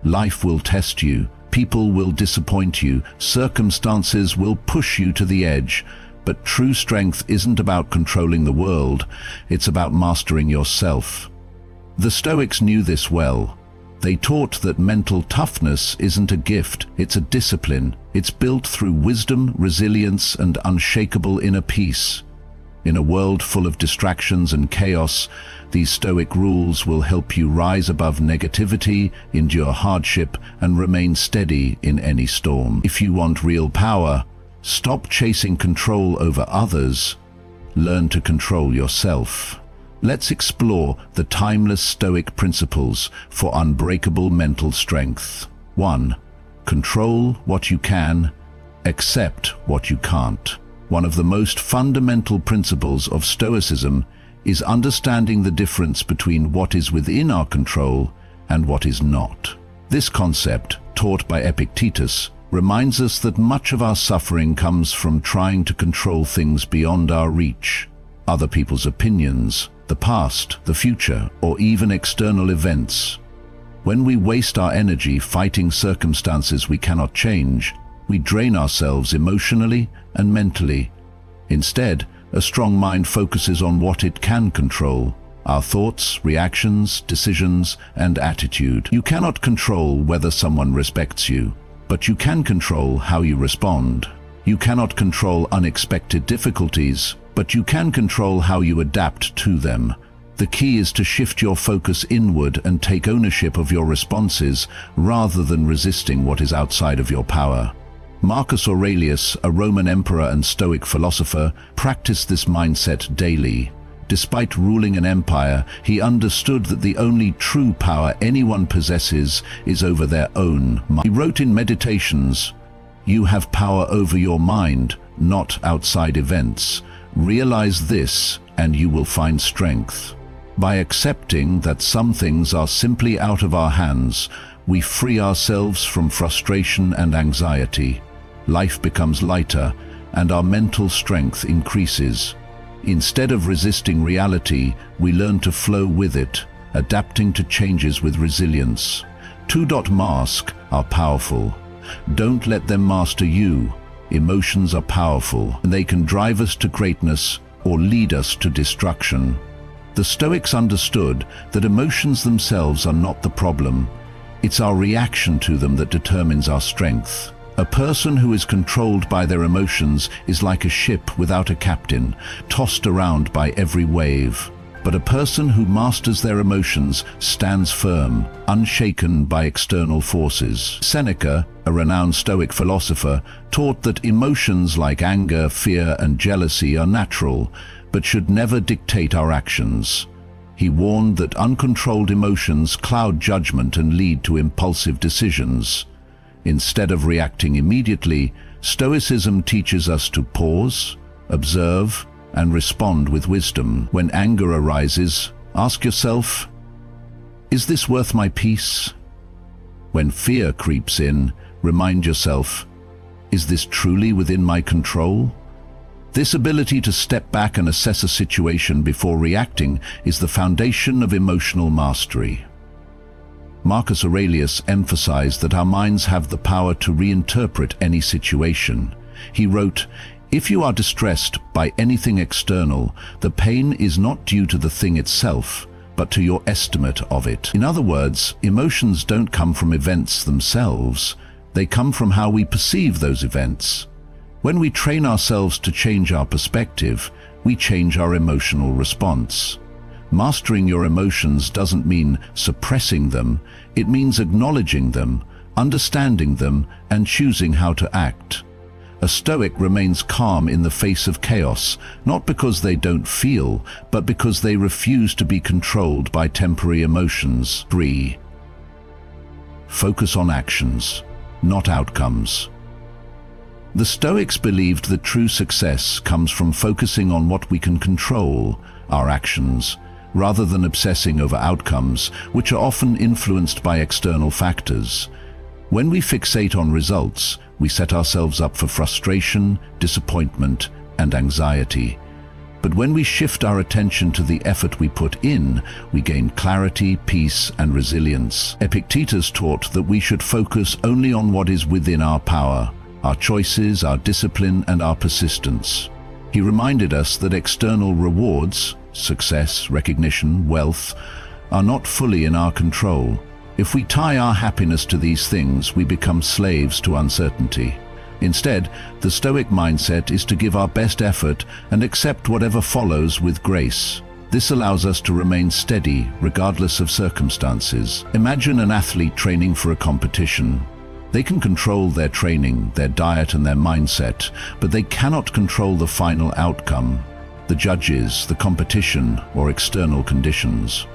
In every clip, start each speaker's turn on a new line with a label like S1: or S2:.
S1: Life will test you, people will disappoint you, circumstances will push you to the edge. But true strength isn't about controlling the world, it's about mastering yourself. The Stoics knew this well. They taught that mental toughness isn't a gift, it's a discipline. It's built through wisdom, resilience, and unshakable inner peace. In a world full of distractions and chaos, these Stoic rules will help you rise above negativity, endure hardship, and remain steady in any storm. If you want real power, stop chasing control over others. Learn to control yourself. Let's explore the timeless Stoic principles for unbreakable mental strength. 1. Control what you can, accept what you can't. One of the most fundamental principles of Stoicism is understanding the difference between what is within our control and what is not. This concept, taught by Epictetus, reminds us that much of our suffering comes from trying to control things beyond our reach. Other people's opinions, the past, the future, or even external events. When we waste our energy fighting circumstances we cannot change, we drain ourselves emotionally and mentally. Instead, a strong mind focuses on what it can control: our thoughts, reactions, decisions, and attitude. You cannot control whether someone respects you, but you can control how you respond. You cannot control unexpected difficulties, but you can control how you adapt to them. The key is to shift your focus inward and take ownership of your responses rather than resisting what is outside of your power. Marcus Aurelius, a Roman emperor and Stoic philosopher, practiced this mindset daily. Despite ruling an empire, he understood that the only true power anyone possesses is over their own mind. He wrote in Meditations, "You have power over your mind, not outside events. Realize this, and you will find strength." By accepting that some things are simply out of our hands, we free ourselves from frustration and anxiety. Life becomes lighter, and our mental strength increases. Instead of resisting reality, we learn to flow with it, adapting to changes with resilience. Mask are powerful. Don't let them master you. Emotions are powerful, and they can drive us to greatness or lead us to destruction. The Stoics understood that emotions themselves are not the problem. It's our reaction to them that determines our strength. A person who is controlled by their emotions is like a ship without a captain, tossed around by every wave. But a person who masters their emotions stands firm, unshaken by external forces. Seneca, a renowned Stoic philosopher, taught that emotions like anger, fear, and jealousy are natural, but should never dictate our actions. He warned that uncontrolled emotions cloud judgment and lead to impulsive decisions. Instead of reacting immediately, Stoicism teaches us to pause, observe, and respond with wisdom. When anger arises, ask yourself, is this worth my peace? When fear creeps in, remind yourself, is this truly within my control? This ability to step back and assess a situation before reacting is the foundation of emotional mastery. Marcus Aurelius emphasized that our minds have the power to reinterpret any situation. He wrote, "If you are distressed by anything external, the pain is not due to the thing itself, but to your estimate of it." In other words, emotions don't come from events themselves, they come from how we perceive those events. When we train ourselves to change our perspective, we change our emotional response. Mastering your emotions doesn't mean suppressing them, it means acknowledging them, understanding them, and choosing how to act. A Stoic remains calm in the face of chaos, not because they don't feel, but because they refuse to be controlled by temporary emotions. 3. Focus on actions, not outcomes. The Stoics believed that true success comes from focusing on what we can control, our actions, rather than obsessing over outcomes, which are often influenced by external factors. When we fixate on results, we set ourselves up for frustration, disappointment, and anxiety. But when we shift our attention to the effort we put in, we gain clarity, peace, and resilience. Epictetus taught that we should focus only on what is within our power, our choices, our discipline, and our persistence. He reminded us that external rewards, success, recognition, wealth, are not fully in our control. If we tie our happiness to these things, we become slaves to uncertainty. Instead, the Stoic mindset is to give our best effort and accept whatever follows with grace. This allows us to remain steady, regardless of circumstances. Imagine an athlete training for a competition. They can control their training, their diet, and their mindset, but they cannot control the final outcome, the judges, the competition, or external conditions.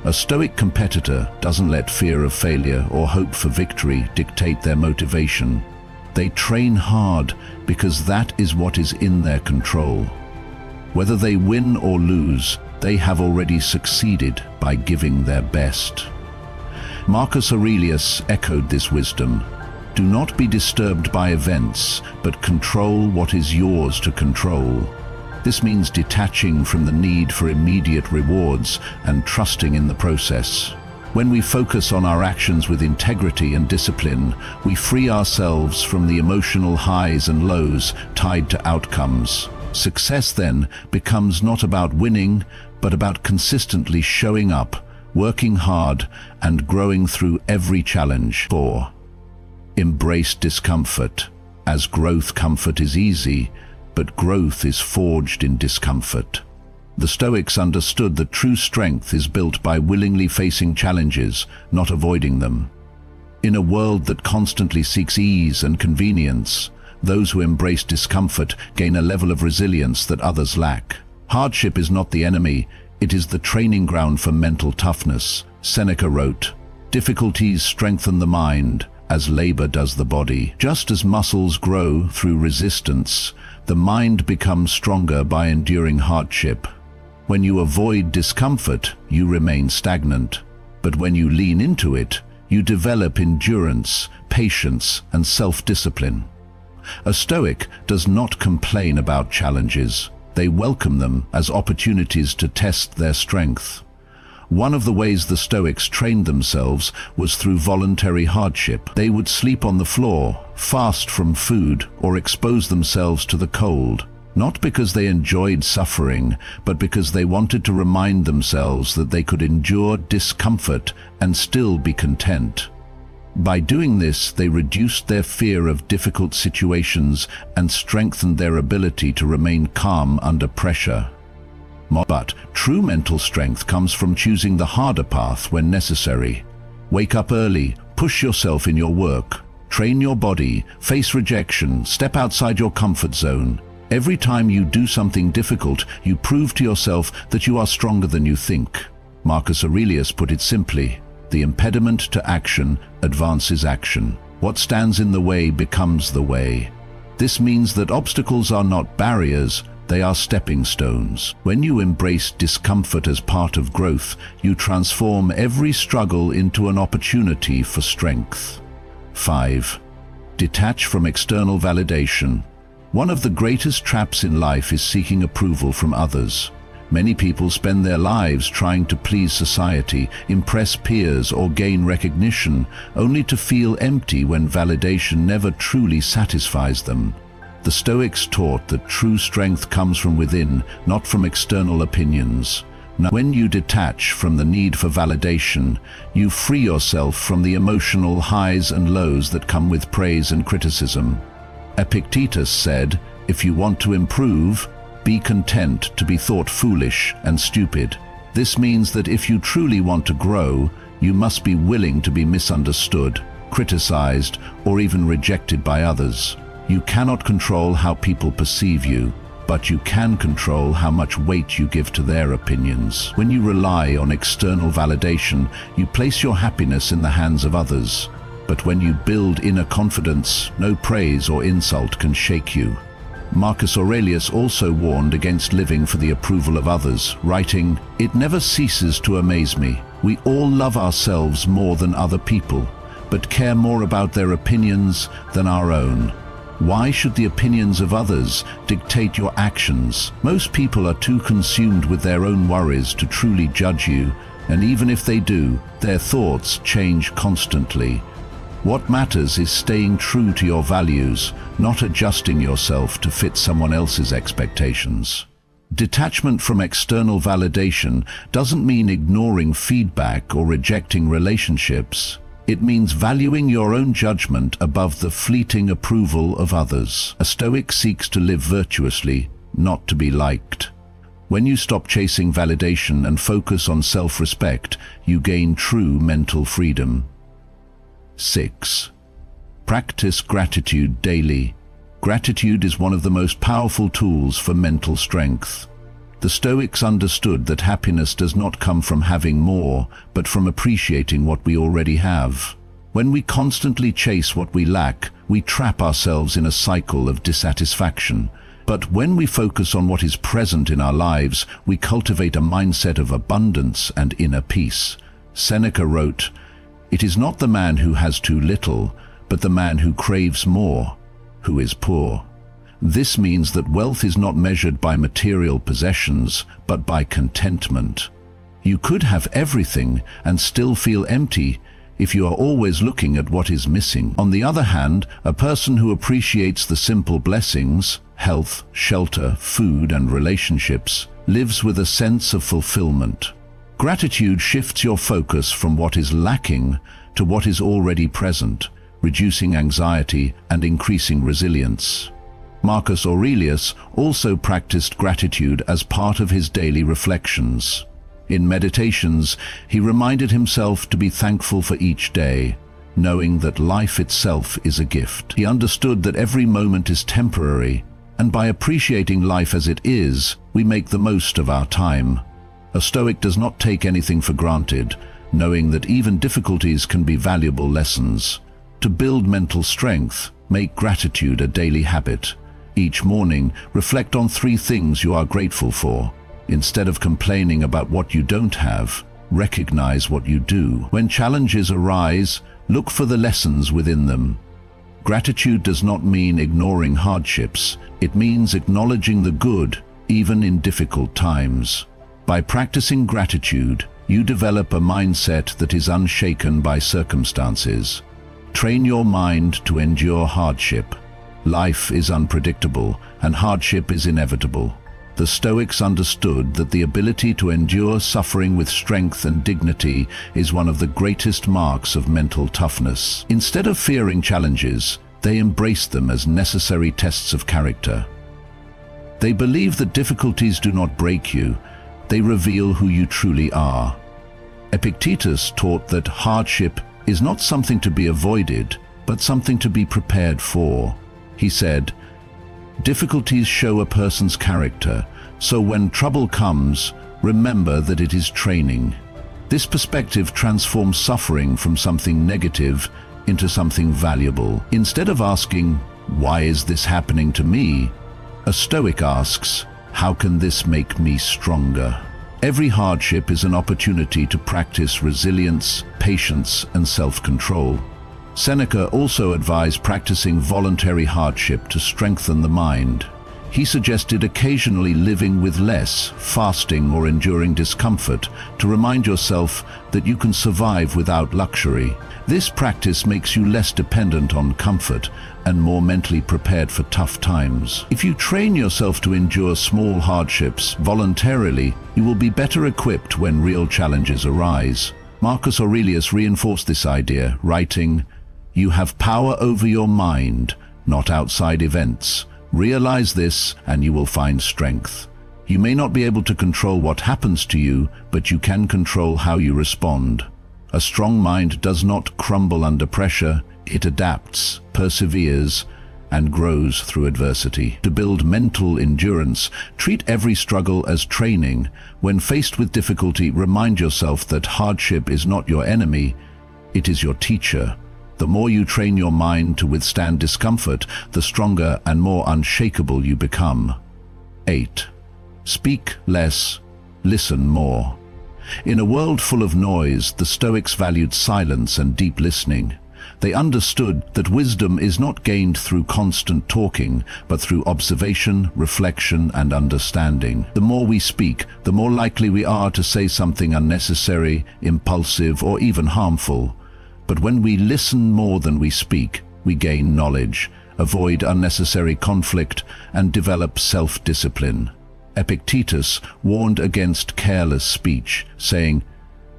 S1: A Stoic competitor doesn't let fear of failure or hope for victory dictate their motivation. They train hard because that is what is in their control. Whether they win or lose, they have already succeeded by giving their best. Marcus Aurelius echoed this wisdom. Do not be disturbed by events, but control what is yours to control. This means detaching from the need for immediate rewards and trusting in the process. When we focus on our actions with integrity and discipline, we free ourselves from the emotional highs and lows tied to outcomes. Success then becomes not about winning, but about consistently showing up, working hard, and growing through every challenge. 4. Embrace discomfort. As growth, comfort is easy, but growth is forged in discomfort. The Stoics understood that true strength is built by willingly facing challenges, not avoiding them. In a world that constantly seeks ease and convenience, those who embrace discomfort gain a level of resilience that others lack. Hardship is not the enemy, it is the training ground for mental toughness. Seneca wrote, "Difficulties strengthen the mind, as labor does the body. Just as muscles grow through resistance, the mind becomes stronger by enduring hardship. When you avoid discomfort, you remain stagnant. But when you lean into it, you develop endurance, patience, and self-discipline." A Stoic does not complain about challenges. They welcome them as opportunities to test their strength. One of the ways the Stoics trained themselves was through voluntary hardship. They would sleep on the floor, fast from food, or expose themselves to the cold. Not because they enjoyed suffering, but because they wanted to remind themselves that they could endure discomfort and still be content. By doing this, they reduced their fear of difficult situations and strengthened their ability to remain calm under pressure. But true mental strength comes from choosing the harder path when necessary. Wake up early, push yourself in your work, train your body, face rejection, step outside your comfort zone. Every time you do something difficult, you prove to yourself that you are stronger than you think. Marcus Aurelius put it simply, "The impediment to action advances action. What stands in the way becomes the way." This means that obstacles are not barriers, they are stepping stones. When you embrace discomfort as part of growth, you transform every struggle into an opportunity for strength. 5. Detach from external validation. One of the greatest traps in life is seeking approval from others. Many people spend their lives trying to please society, impress peers, or gain recognition, only to feel empty when validation never truly satisfies them. The Stoics taught that true strength comes from within, not from external opinions. Now, when you detach from the need for validation, you free yourself from the emotional highs and lows that come with praise and criticism. Epictetus said, "If you want to improve, be content to be thought foolish and stupid." This means that if you truly want to grow, you must be willing to be misunderstood, criticized, or even rejected by others. You cannot control how people perceive you, but you can control how much weight you give to their opinions. When you rely on external validation, you place your happiness in the hands of others. But when you build inner confidence, no praise or insult can shake you. Marcus Aurelius also warned against living for the approval of others, writing, "It never ceases to amaze me. We all love ourselves more than other people, but care more about their opinions than our own." Why should the opinions of others dictate your actions? Most people are too consumed with their own worries to truly judge you, and even if they do, their thoughts change constantly. What matters is staying true to your values, not adjusting yourself to fit someone else's expectations. Detachment from external validation doesn't mean ignoring feedback or rejecting relationships. It means valuing your own judgment above the fleeting approval of others. A Stoic seeks to live virtuously, not to be liked. When you stop chasing validation and focus on self-respect, you gain true mental freedom. 6. Practice gratitude daily. Gratitude is one of the most powerful tools for mental strength. The Stoics understood that happiness does not come from having more, but from appreciating what we already have. When we constantly chase what we lack, we trap ourselves in a cycle of dissatisfaction. But when we focus on what is present in our lives, we cultivate a mindset of abundance and inner peace. Seneca wrote, "It is not the man who has too little, but the man who craves more, who is poor." This means that wealth is not measured by material possessions, but by contentment. You could have everything and still feel empty if you are always looking at what is missing. On the other hand, a person who appreciates the simple blessings, health, shelter, food, and relationships, lives with a sense of fulfillment. Gratitude shifts your focus from what is lacking to what is already present, reducing anxiety and increasing resilience. Marcus Aurelius also practiced gratitude as part of his daily reflections. In meditations, he reminded himself to be thankful for each day, knowing that life itself is a gift. He understood that every moment is temporary, and by appreciating life as it is, we make the most of our time. A Stoic does not take anything for granted, knowing that even difficulties can be valuable lessons. To build mental strength, make gratitude a daily habit. Each morning, reflect on 3 things you are grateful for. Instead of complaining about what you don't have, recognize what you do. When challenges arise, look for the lessons within them. Gratitude does not mean ignoring hardships. It means acknowledging the good, even in difficult times. By practicing gratitude, you develop a mindset that is unshaken by circumstances. Train your mind to endure hardship. Life is unpredictable, and hardship is inevitable. The Stoics understood that the ability to endure suffering with strength and dignity is one of the greatest marks of mental toughness. Instead of fearing challenges, they embraced them as necessary tests of character. They believe that difficulties do not break you, they reveal who you truly are. Epictetus taught that hardship is not something to be avoided, but something to be prepared for. He said, "Difficulties show a person's character, so when trouble comes, remember that it is training." This perspective transforms suffering from something negative into something valuable. Instead of asking, "Why is this happening to me?" a Stoic asks, "How can this make me stronger?" Every hardship is an opportunity to practice resilience, patience, and self-control. Seneca also advised practicing voluntary hardship to strengthen the mind. He suggested occasionally living with less, fasting or enduring discomfort to remind yourself that you can survive without luxury. This practice makes you less dependent on comfort and more mentally prepared for tough times. If you train yourself to endure small hardships voluntarily, you will be better equipped when real challenges arise. Marcus Aurelius reinforced this idea, writing, "You have power over your mind, not outside events. Realize this and you will find strength. You may not be able to control what happens to you, but you can control how you respond." A strong mind does not crumble under pressure, it adapts, perseveres, and grows through adversity. To build mental endurance, treat every struggle as training. When faced with difficulty, remind yourself that hardship is not your enemy, it is your teacher. The more you train your mind to withstand discomfort, the stronger and more unshakable you become. 8. Speak less, listen more. In a world full of noise, the Stoics valued silence and deep listening. They understood that wisdom is not gained through constant talking, but through observation, reflection, and understanding. The more we speak, the more likely we are to say something unnecessary, impulsive, or even harmful. But when we listen more than we speak, we gain knowledge, avoid unnecessary conflict, and develop self-discipline. Epictetus warned against careless speech, saying,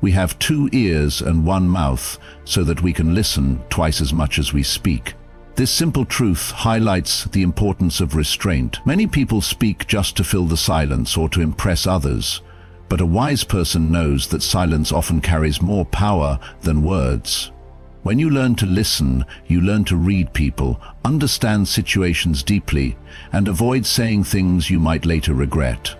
S1: "We have 2 ears and 1 mouth, so that we can listen twice as much as we speak." This simple truth highlights the importance of restraint. Many people speak just to fill the silence or to impress others, but a wise person knows that silence often carries more power than words. When you learn to listen, you learn to read people, understand situations deeply, and avoid saying things you might later regret.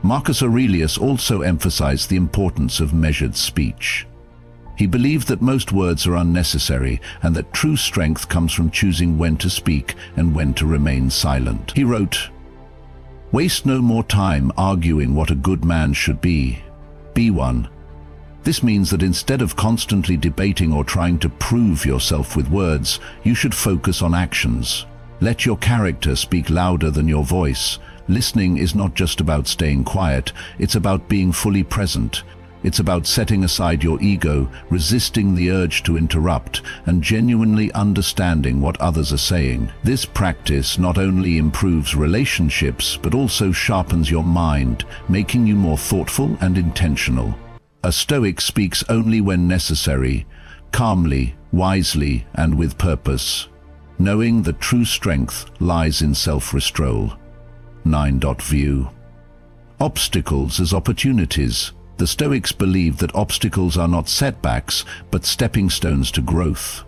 S1: Marcus Aurelius also emphasized the importance of measured speech. He believed that most words are unnecessary and that true strength comes from choosing when to speak and when to remain silent. He wrote, "Waste no more time arguing what a good man should be. Be one." This means that instead of constantly debating or trying to prove yourself with words, you should focus on actions. Let your character speak louder than your voice. Listening is not just about staying quiet, it's about being fully present. It's about setting aside your ego, resisting the urge to interrupt, and genuinely understanding what others are saying. This practice not only improves relationships, but also sharpens your mind, making you more thoughtful and intentional. A Stoic speaks only when necessary, calmly, wisely, and with purpose, knowing that true strength lies in self-restraint. 9.View. Obstacles as opportunities. The Stoics believe that obstacles are not setbacks, but stepping stones to growth.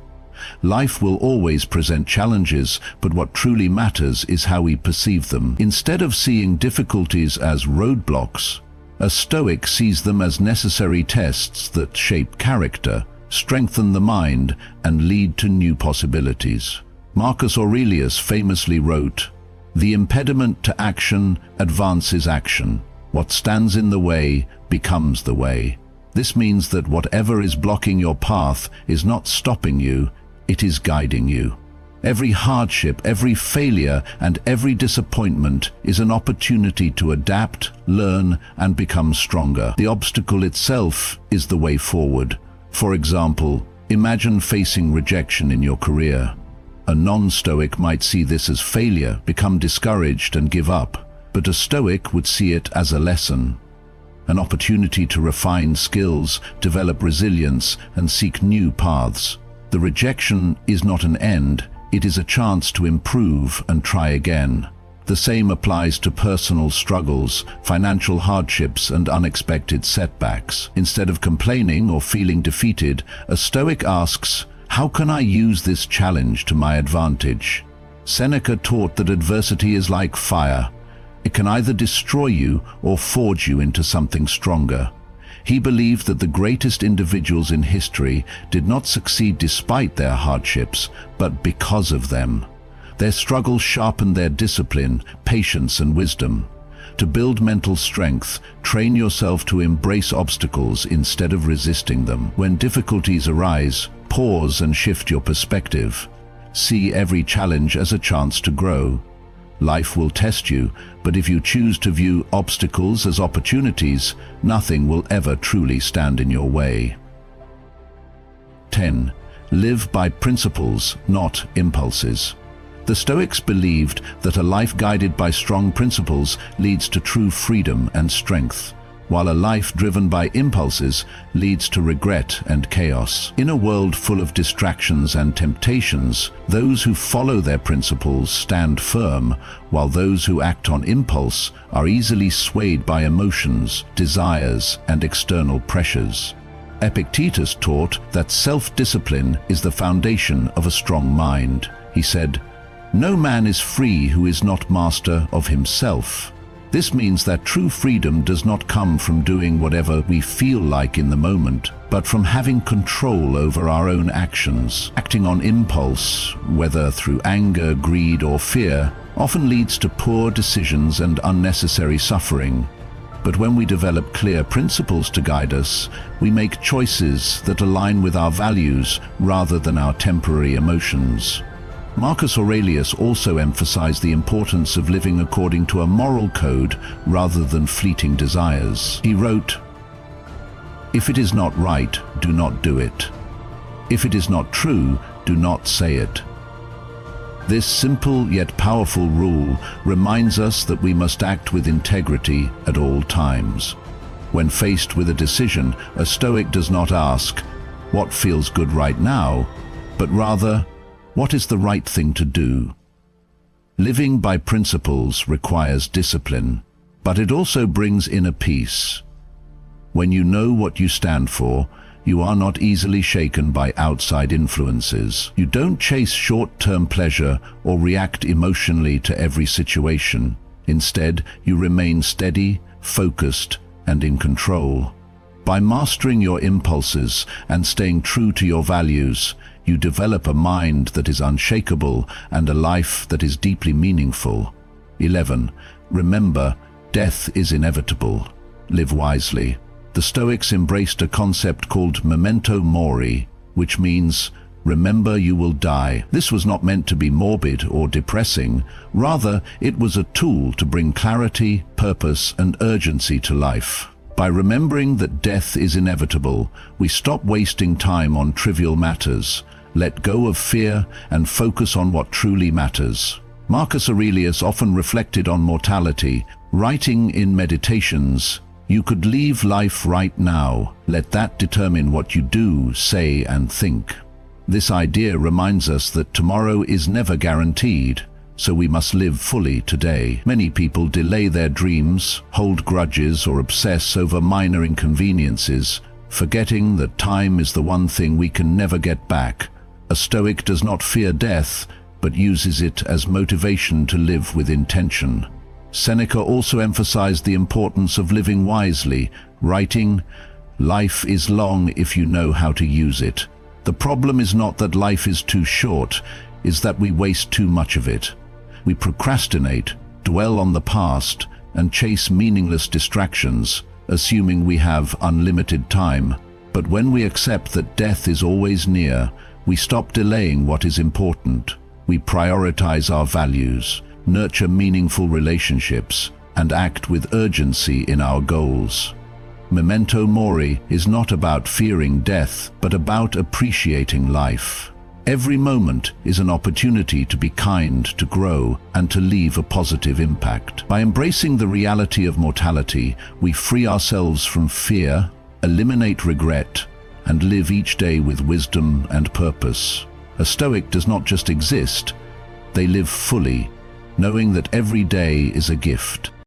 S1: Life will always present challenges, but what truly matters is how we perceive them. Instead of seeing difficulties as roadblocks, a Stoic sees them as necessary tests that shape character, strengthen the mind, and lead to new possibilities. Marcus Aurelius famously wrote, "The impediment to action advances action. What stands in the way becomes the way." This means that whatever is blocking your path is not stopping you, it is guiding you. Every hardship, every failure, and every disappointment is an opportunity to adapt, learn, and become stronger. The obstacle itself is the way forward. For example, imagine facing rejection in your career. A non-Stoic might see this as failure, become discouraged, and give up, but a Stoic would see it as a lesson, an opportunity to refine skills, develop resilience, and seek new paths. The rejection is not an end, it is a chance to improve and try again. The same applies to personal struggles, financial hardships, and unexpected setbacks. Instead of complaining or feeling defeated, a Stoic asks, "How can I use this challenge to my advantage?" Seneca taught that adversity is like fire. It can either destroy you or forge you into something stronger. He believed that the greatest individuals in history did not succeed despite their hardships, but because of them. Their struggles sharpened their discipline, patience, and wisdom. To build mental strength, train yourself to embrace obstacles instead of resisting them. When difficulties arise, pause and shift your perspective. See every challenge as a chance to grow. Life will test you, but if you choose to view obstacles as opportunities, nothing will ever truly stand in your way. 10. Live by principles, not impulses. The Stoics believed that a life guided by strong principles leads to true freedom and strength, while a life driven by impulses leads to regret and chaos. In a world full of distractions and temptations, those who follow their principles stand firm, while those who act on impulse are easily swayed by emotions, desires, and external pressures. Epictetus taught that self-discipline is the foundation of a strong mind. He said, "No man is free who is not master of himself." This means that true freedom does not come from doing whatever we feel like in the moment, but from having control over our own actions. Acting on impulse, whether through anger, greed, or fear, often leads to poor decisions and unnecessary suffering. But when we develop clear principles to guide us, we make choices that align with our values rather than our temporary emotions. Marcus Aurelius also emphasized the importance of living according to a moral code rather than fleeting desires. He wrote, "If it is not right, do not do it. If it is not true, do not say it." This simple yet powerful rule reminds us that we must act with integrity at all times. When faced with a decision, a Stoic does not ask, "What feels good right now?" but rather, "What is the right thing to do?" Living by principles requires discipline, but it also brings inner peace. When you know what you stand for, you are not easily shaken by outside influences. You don't chase short-term pleasure or react emotionally to every situation. Instead, you remain steady, focused, and in control. By mastering your impulses and staying true to your values, you develop a mind that is unshakable and a life that is deeply meaningful. 11. Remember, death is inevitable. Live wisely. The Stoics embraced a concept called Memento Mori, which means, remember you will die. This was not meant to be morbid or depressing. Rather, it was a tool to bring clarity, purpose, and urgency to life. By remembering that death is inevitable, we stop wasting time on trivial matters, let go of fear, and focus on what truly matters. Marcus Aurelius often reflected on mortality, writing in Meditations, "You could leave life right now. Let that determine what you do, say, and think." This idea reminds us that tomorrow is never guaranteed, so we must live fully today. Many people delay their dreams, hold grudges, or obsess over minor inconveniences, forgetting that time is the one thing we can never get back. A Stoic does not fear death, but uses it as motivation to live with intention. Seneca also emphasized the importance of living wisely, writing, "Life is long if you know how to use it. The problem is not that life is too short, is that we waste too much of it. We procrastinate, dwell on the past, and chase meaningless distractions, assuming we have unlimited time. But when we accept that death is always near, we stop delaying what is important. We prioritize our values, nurture meaningful relationships, and act with urgency in our goals." Memento Mori is not about fearing death, but about appreciating life. Every moment is an opportunity to be kind, to grow, and to leave a positive impact. By embracing the reality of mortality, we free ourselves from fear, eliminate regret, and live each day with wisdom and purpose. A Stoic does not just exist, they live fully, knowing that every day is a gift.